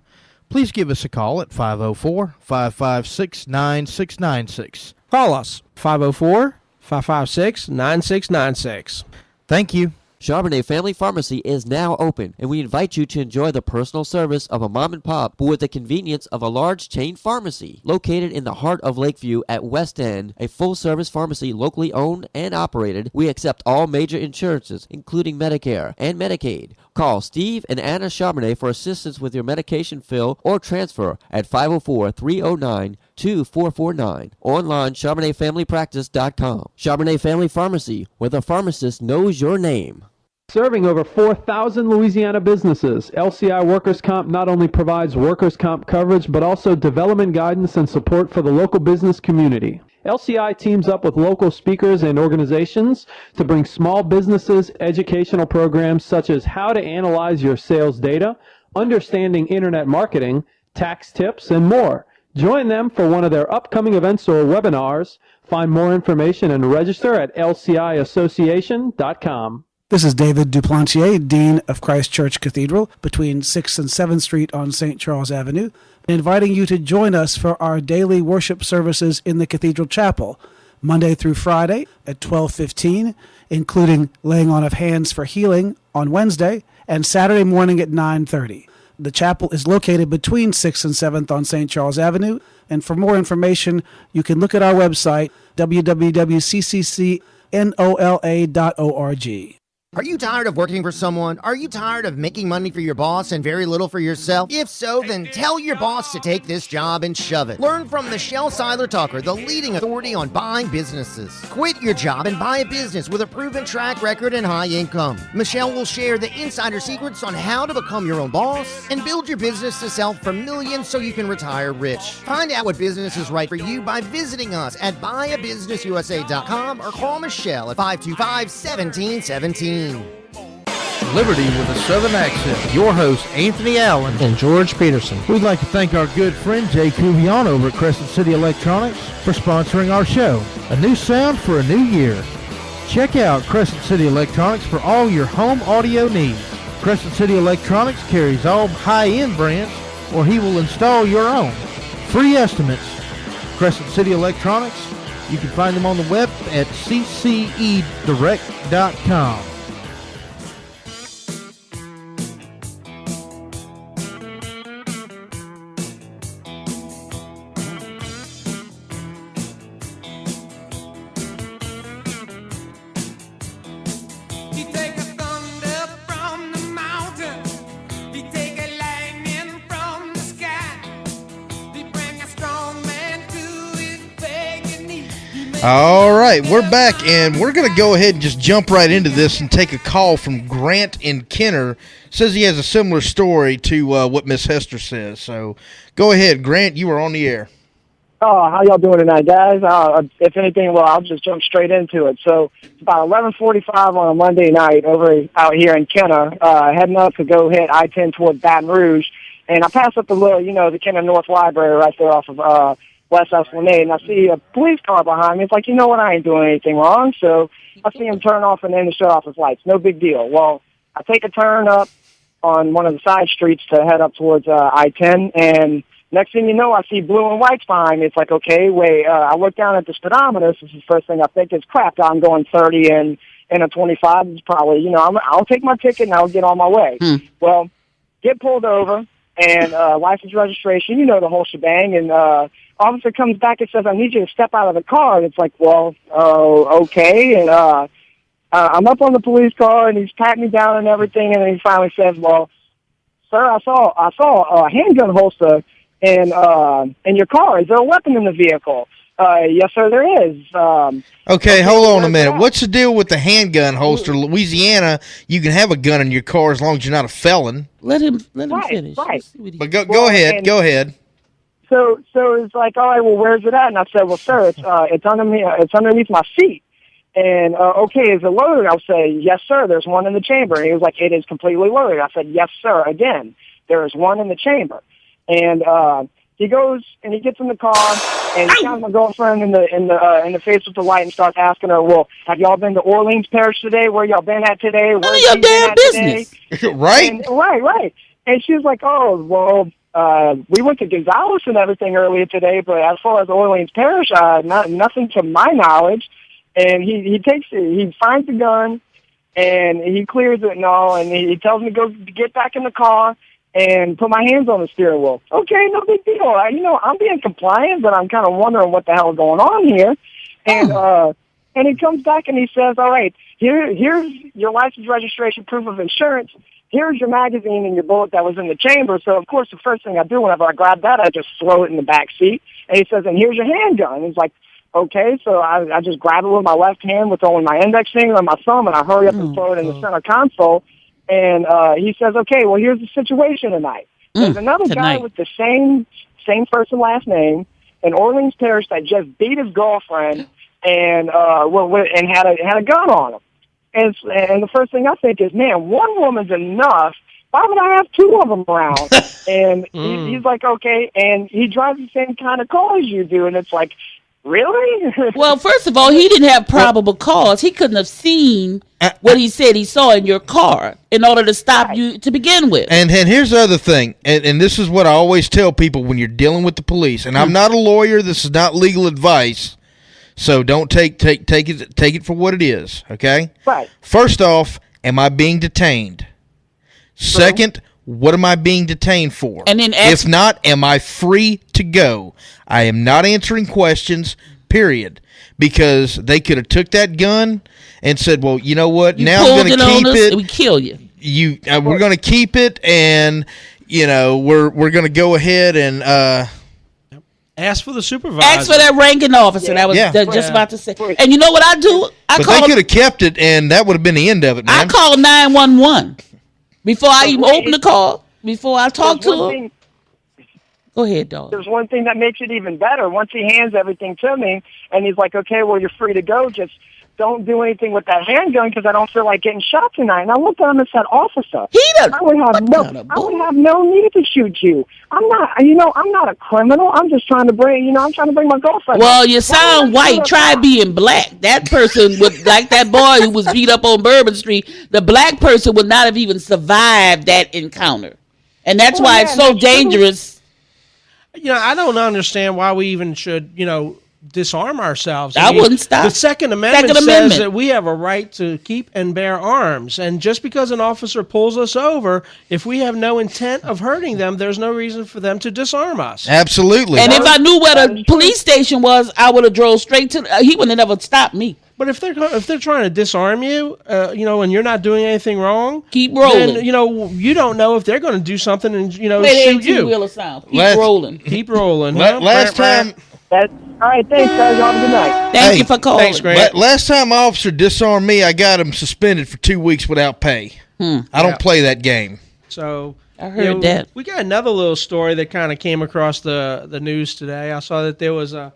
please give us a call at 504-556-9696. Call us, 504-556-9696. Thank you. Charbonnet Family Pharmacy is now open, and we invite you to enjoy the personal service of a mom and pop, but with the convenience of a large chain pharmacy. Located in the heart of Lakeview at West End, a full-service pharmacy locally owned and operated, we accept all major insurances, including Medicare and Medicaid. Call Steve and Anna Charbonnet for assistance with your medication fill or transfer at 504-309 888-244-2449. Online, CharbonnetFamilyPractice.com. Charbonnet Family Pharmacy, where the pharmacist knows your name. Serving over 4,000 Louisiana businesses, LCI Workers' Comp not only provides workers' comp coverage, but also development guidance and support for the local business community. LCI teams up with local speakers and organizations to bring small businesses educational programs such as how to analyze your sales data, understanding internet marketing, tax tips, and more. Join them for one of their upcoming events or webinars. Find more information and register at lciassociation.com. This is David Duplantier, Dean of Christ Church Cathedral, between 6th and 7th Street on St. Charles Avenue, inviting you to join us for our daily worship services in the Cathedral Chapel, Monday through Friday at 12:15, including laying on of hands for healing on Wednesday, and Saturday morning at 9:30. The chapel is located between 6th and 7th on St. Charles Avenue, and for more information, you can look at our website, www.cccnola.org. Are you tired of working for someone? Are you tired of making money for your boss and very little for yourself? If so, then tell your boss to take this job and shove it. Learn from Michelle Seiler-Tucker, the leading authority on buying businesses. Quit your job and buy a business with a proven track record and high income. Michelle will share the insider secrets on how to become your own boss and build your business to sell for millions so you can retire rich. Find out what business is right for you by visiting us at buyabusinessusa.com or call Michelle at 525-1717. Liberty with a Southern accent. Your host, Anthony Allen and George Peterson. We'd like to thank our good friend Jay Cuvion over at Crescent City Electronics for sponsoring our show. A new sound for a new year. Check out Crescent City Electronics for all your home audio needs. Crescent City Electronics carries all high-end brands, or he will install your own. Free estimates. Crescent City Electronics. You can find them on the web at ccedirect.com. All right, we're back, and we're going to go ahead and just jump right into this and take a call from Grant in Kenner. Says he has a similar story to what Miss Hester says. So go ahead, Grant. You are on the air. Oh, how y'all doing tonight, guys? If anything, well, I'll just jump straight into it. So it's about 11:45 on a Monday night out here in Kenner, heading up to go hit I-10 toward Baton Rouge. And I pass up the the Kenner North Library right there off of West Esplanade, and I see a police car behind me. It's like, I ain't doing anything wrong. So I see him turn off and then shut off his lights. No big deal. Well, I take a turn up on one of the side streets to head up towards I-10, and next thing you know, I see blue and whites behind me. It's like, okay, wait. I look down at the speedometer. This is the first thing I think is, crap, I'm going 30 and a 25. It's probably, I'll take my ticket and I'll get on my way. Well, get pulled over, and license, registration, the whole shebang, and officer comes back and says, I need you to step out of the car. And it's like, well, okay. And I'm up on the police car, and he's patting me down and everything, and then he finally says, well, sir, I saw a handgun holster in your car. Is there a weapon in the vehicle? Yes, sir, there is. Okay, hold on a minute. What's the deal with the handgun holster? Louisiana, you can have a gun in your car as long as you're not a felon. Let him finish. Right. But go ahead. So it's like, all right, well, where's it at? And I said, well, sir, it's underneath my seat. And okay, is it loaded? I'll say, yes, sir. There's one in the chamber. And he was like, it is completely loaded. I said, yes, sir. Again, there is one in the chamber. And he goes and he gets in the car and he shines my girlfriend in the face with the light and starts asking her, well, have y'all been to Orleans Parish today? Where y'all been at today? Where's your damn business? Right? And, right. And she was like, oh, well, we went to Gonzales and everything earlier today, but as far as Orleans Parish, nothing to my knowledge. And he finds the gun and he clears it and all, and he tells me to go get back in the car and put my hands on the steering wheel. Okay, no big deal. I'm being compliant, but I'm kind of wondering what the hell is going on here. And he comes back and he says, all right, here's your license, registration, proof of insurance. here's your magazine and your bullet that was in the chamber. So, of course, the first thing I do whenever I grab that, I just throw it in the back seat. And he says, and here's your handgun. He's like, okay. So I just grab it with my left hand with only my index finger and my thumb, and I hurry up and throw it in the center console. And he says, okay, well, here's the situation tonight. There's another guy with the same first and last name in Orleans Parish that just beat his girlfriend and had a gun on him. And the first thing I think is, man, one woman's enough. Why would I have two of them around? And he's like, okay. And he drives the same kind of car as you do. And it's like, really? Well, first of all, he didn't have probable cause. He couldn't have seen what he said he saw in your car in order to stop you to begin with. And here's the other thing, and this is what I always tell people when you're dealing with the police. And I'm not a lawyer. This is not legal advice. So don't take it for what it is, okay? Right. First off, am I being detained? Second, what am I being detained for? And then if not, am I free to go? I am not answering questions, period. Because they could have took that gun and said, well, you know what? Now I'm going to keep it. We kill you. We're going to keep it, and, you know, we're going to go ahead and ask for the supervisor. Ask for that ranking officer. That was just about to say. And you know what I do? But they could have kept it, and that would have been the end of it, man. I called 911 before I even open the call, before I talk to him. Go ahead, dog. There's one thing that makes it even better. Once he hands everything to me, and he's like, okay, well, you're free to go. Just don't do anything with that handgun because I don't feel like getting shot tonight. And I looked at him and said, officer, I would have no need to shoot you. I'm not a criminal. I'm just trying to bring my girlfriend. Well, you sound white. Try being black. That person would, like that boy who was beat up on Bourbon Street, the black person would not have even survived that encounter. And that's why it's so dangerous. You know, I don't understand why we even should, disarm ourselves. I wouldn't stop. The Second Amendment says that we have a right to keep and bear arms. And just because an officer pulls us over, if we have no intent of hurting them, there's no reason for them to disarm us. Absolutely. And if I knew where the police station was, I would have drove straight to. He wouldn't have never stopped me. But if they're trying to disarm you, and you're not doing anything wrong, keep rolling. Then, you don't know if they're going to do something and shoot you. Keep rolling. Keep rolling. Last time. All right, thanks, guys. Have a good night. Thank you for calling. Thanks, Grant. Last time an officer disarmed me, I got him suspended for 2 weeks without pay. I don't play that game. So I heard that. We got another little story that kind of came across the news today. I saw that there was a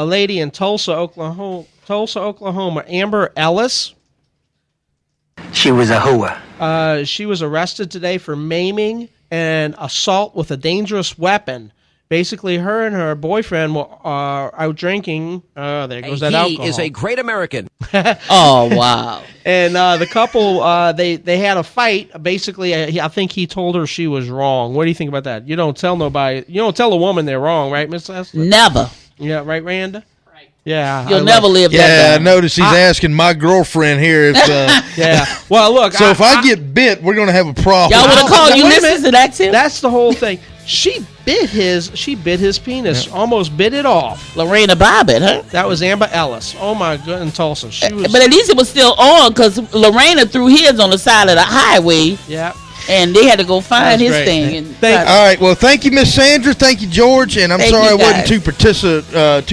lady in Tulsa, Oklahoma, Amber Ellis. She was a hoa. She was arrested today for maiming and assault with a dangerous weapon. Basically, her and her boyfriend were out drinking. There goes that alcohol. He is a great American. Oh, wow. And the couple, they had a fight. Basically, I think he told her she was wrong. What do you think about that? You don't tell nobody. You don't tell a woman they're wrong, right, Miss Esther? Never. Yeah, right, Randa? Right. Yeah. You'll never live that Yeah, down. I notice he's asking my girlfriend here if... yeah. Well, look. So if I get bit, we're going to have a problem. Y'all would have called you Mrs. and that's it? That's the whole thing. She bit his penis, almost bit it off. Lorena Bobbitt, huh? That was Amber Ellis. Oh, my God, in Tulsa. She was. But at least it was still on because Lorena threw his on the side of the highway. Yeah. And they had to go find his thing. All right. Well, thank you, Miss Sandra. Thank you, George. And I'm sorry I wasn't too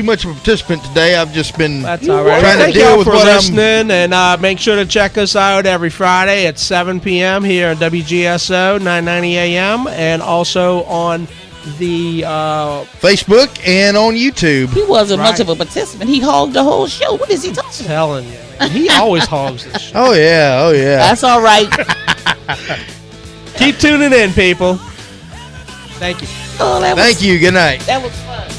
much of a participant today. I've just been trying to deal with what listening, and make sure to check us out every Friday at 7 p.m. here at WGSO 990 AM, and also on the Facebook and on YouTube. He wasn't much of a participant. He hogged the whole show. What is he talking about? Telling you, he always hogs this show. Oh yeah. That's all right. Keep tuning in, people. Thank you. Oh, Thank you. Good night. That was fun.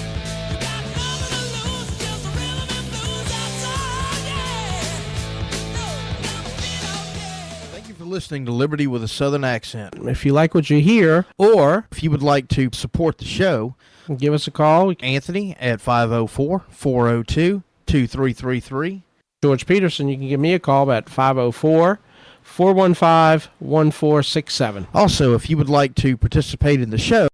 Thank you for listening to Liberty with a Southern Accent. If you like what you hear, or if you would like to support the show, give us a call. Anthony at 504-402-2333. George Peterson, you can give me a call at 504-415-1467. Also, if you would like to participate in the show,